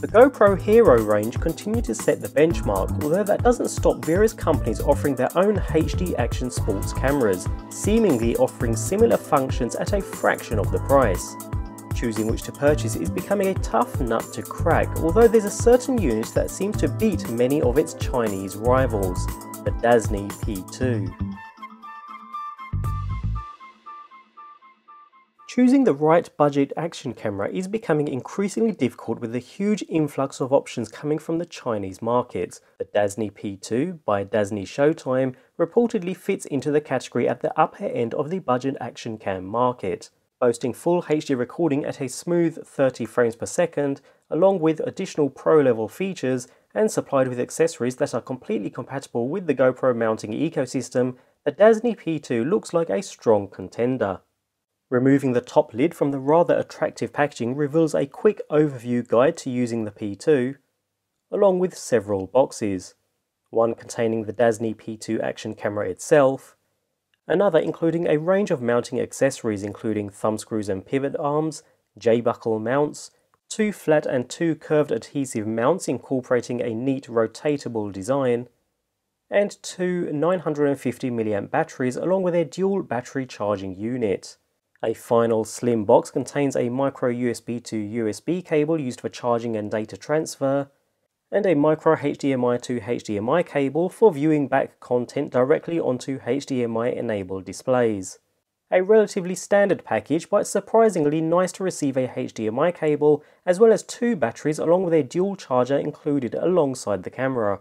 The GoPro Hero range continued to set the benchmark, although that doesn't stop various companies offering their own HD action sports cameras, seemingly offering similar functions at a fraction of the price. Choosing which to purchase is becoming a tough nut to crack, although there's a certain unit that seems to beat many of its Chinese rivals, the Dazzne P2. Choosing the right budget action camera is becoming increasingly difficult with the huge influx of options coming from the Chinese market. The Dazzne P2 by Dazzne Showtime reportedly fits into the category at the upper end of the budget action cam market, boasting full HD recording at a smooth 30 frames per second, along with additional pro-level features and supplied with accessories that are completely compatible with the GoPro mounting ecosystem. The Dazzne P2 looks like a strong contender. Removing the top lid from the rather attractive packaging reveals a quick overview guide to using the P2, along with several boxes, one containing the Dazzne P2 action camera itself, another including a range of mounting accessories including thumb screws and pivot arms, J-buckle mounts, 2 flat and 2 curved adhesive mounts incorporating a neat rotatable design, and 2 950mAh batteries along with a dual battery charging unit. A final slim box contains a micro USB to USB cable used for charging and data transfer, and a micro HDMI to HDMI cable for viewing back content directly onto HDMI-enabled displays. A relatively standard package, but surprisingly nice to receive a HDMI cable, as well as 2 batteries along with a dual charger included alongside the camera.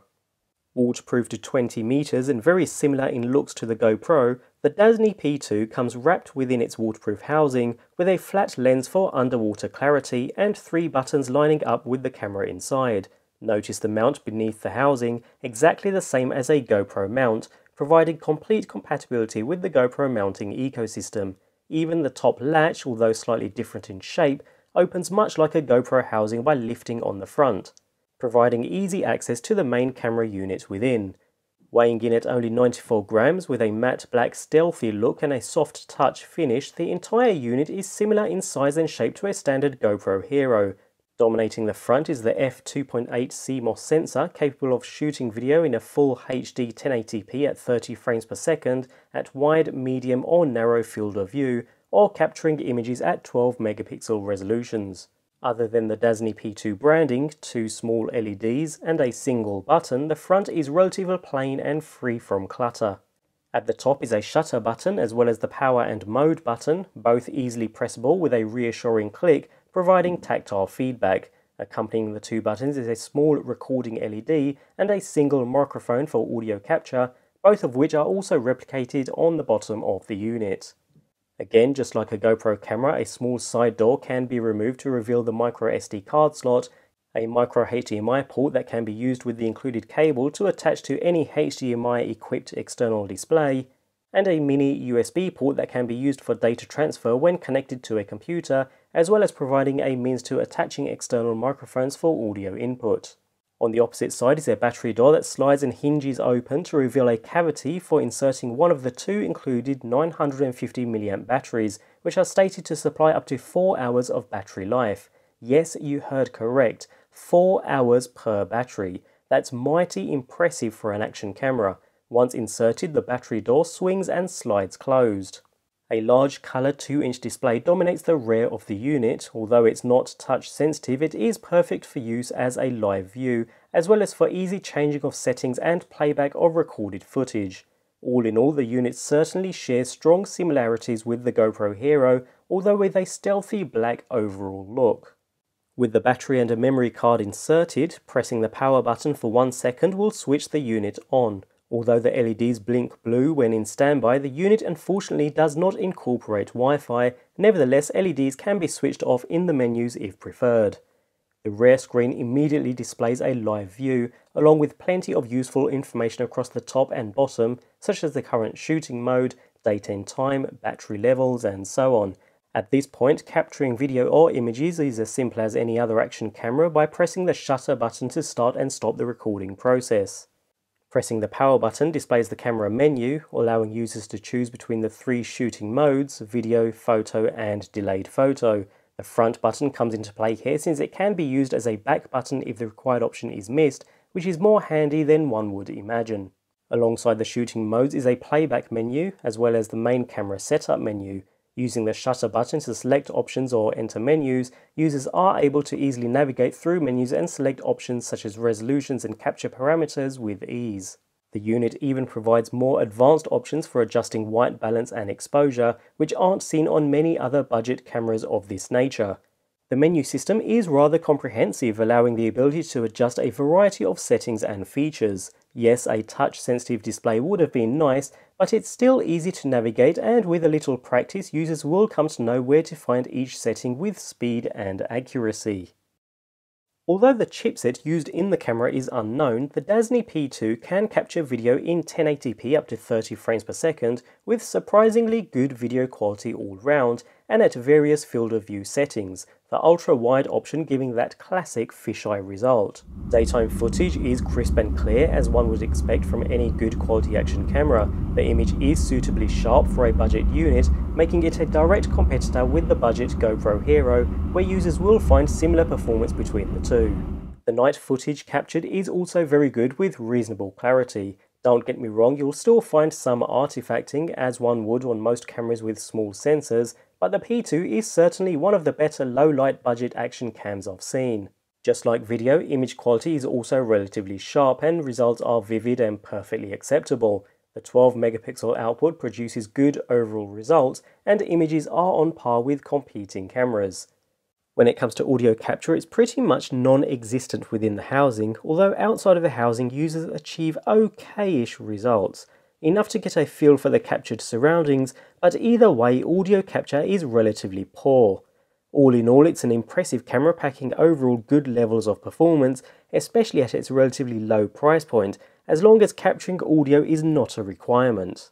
Waterproof to 20 meters and very similar in looks to the GoPro, the Dazzne P2 comes wrapped within its waterproof housing with a flat lens for underwater clarity and 3 buttons lining up with the camera inside. Notice the mount beneath the housing, exactly the same as a GoPro mount, providing complete compatibility with the GoPro mounting ecosystem. Even the top latch, although slightly different in shape, opens much like a GoPro housing by lifting on the front, providing easy access to the main camera unit within. Weighing in at only 94 grams with a matte black stealthy look and a soft touch finish, the entire unit is similar in size and shape to a standard GoPro Hero. Dominating the front is the f2.8 CMOS sensor, capable of shooting video in a full HD 1080p at 30 frames per second at wide, medium or narrow field of view, or capturing images at 12 megapixel resolutions. Other than the Dazzne P2 branding, 2 small LEDs and a single button, the front is relatively plain and free from clutter. At the top is a shutter button as well as the power and mode button, both easily pressable with a reassuring click, providing tactile feedback. Accompanying the 2 buttons is a small recording LED and a single microphone for audio capture, both of which are also replicated on the bottom of the unit. Again, just like a GoPro camera, a small side door can be removed to reveal the micro SD card slot, a micro HDMI port that can be used with the included cable to attach to any HDMI equipped external display, and a mini USB port that can be used for data transfer when connected to a computer, as well as providing a means to attaching external microphones for audio input. On the opposite side is a battery door that slides and hinges open to reveal a cavity for inserting one of the 2 included 950mAh batteries, which are stated to supply up to 4 hours of battery life. Yes, you heard correct, 4 hours per battery. That's mighty impressive for an action camera. Once inserted, the battery door swings and slides closed. A large colour 2-inch display dominates the rear of the unit. Although it's not touch sensitive, it is perfect for use as a live view, as well as for easy changing of settings and playback of recorded footage. All in all, the unit certainly shares strong similarities with the GoPro Hero, although with a stealthy black overall look. With the battery and a memory card inserted, pressing the power button for 1 second will switch the unit on. Although the LEDs blink blue when in standby, the unit unfortunately does not incorporate Wi-Fi. Nevertheless, LEDs can be switched off in the menus if preferred. The rear screen immediately displays a live view, along with plenty of useful information across the top and bottom, such as the current shooting mode, date and time, battery levels, and so on. At this point, capturing video or images is as simple as any other action camera by pressing the shutter button to start and stop the recording process. Pressing the power button displays the camera menu, allowing users to choose between the 3 shooting modes: video, photo, and delayed photo. The front button comes into play here since it can be used as a back button if the required option is missed, which is more handy than one would imagine. Alongside the shooting modes is a playback menu, as well as the main camera setup menu. Using the shutter button to select options or enter menus, users are able to easily navigate through menus and select options such as resolutions and capture parameters with ease. The unit even provides more advanced options for adjusting white balance and exposure, which aren't seen on many other budget cameras of this nature. The menu system is rather comprehensive, allowing the ability to adjust a variety of settings and features. Yes, a touch-sensitive display would have been nice, but it's still easy to navigate, and with a little practice, users will come to know where to find each setting with speed and accuracy. Although the chipset used in the camera is unknown, the Dazzne P2 can capture video in 1080p up to 30 frames per second with surprisingly good video quality all round and at various field of view settings, the ultra-wide option giving that classic fisheye result. Daytime footage is crisp and clear as one would expect from any good quality action camera. The image is suitably sharp for a budget unit, making it a direct competitor with the budget GoPro Hero, where users will find similar performance between the two. The night footage captured is also very good with reasonable clarity. Don't get me wrong, you'll still find some artifacting as one would on most cameras with small sensors, but the P2 is certainly one of the better low-light budget action cams I've seen. Just like video, image quality is also relatively sharp and results are vivid and perfectly acceptable. The 12 megapixel output produces good overall results and images are on par with competing cameras. When it comes to audio capture, it's pretty much non-existent within the housing, although outside of the housing users achieve okay-ish results. Enough to get a feel for the captured surroundings, but either way audio capture is relatively poor. All in all, it's an impressive camera packing overall good levels of performance, especially at its relatively low price point, as long as capturing audio is not a requirement.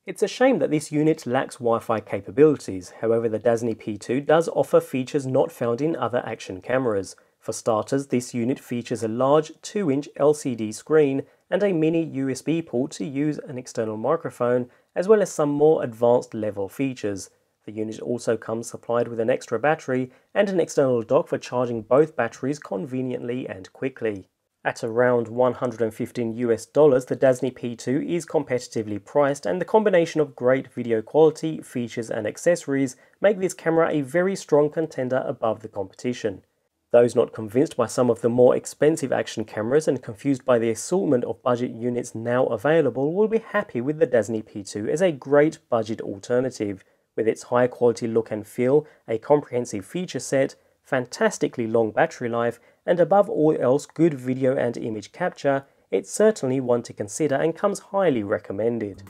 It's a shame that this unit lacks Wi-Fi capabilities, however the Dazzne P2 does offer features not found in other action cameras. For starters, this unit features a large 2-inch LCD screen and a mini USB port to use an external microphone, as well as some more advanced level features. The unit also comes supplied with an extra battery and an external dock for charging both batteries conveniently and quickly. At around $115 the Dazzne P2 is competitively priced, and the combination of great video quality, features and accessories make this camera a very strong contender above the competition. Those not convinced by some of the more expensive action cameras and confused by the assortment of budget units now available will be happy with the Dazzne P2 as a great budget alternative. With its high quality look and feel, a comprehensive feature set, fantastically long battery life, and above all else good video and image capture, it's certainly one to consider and comes highly recommended.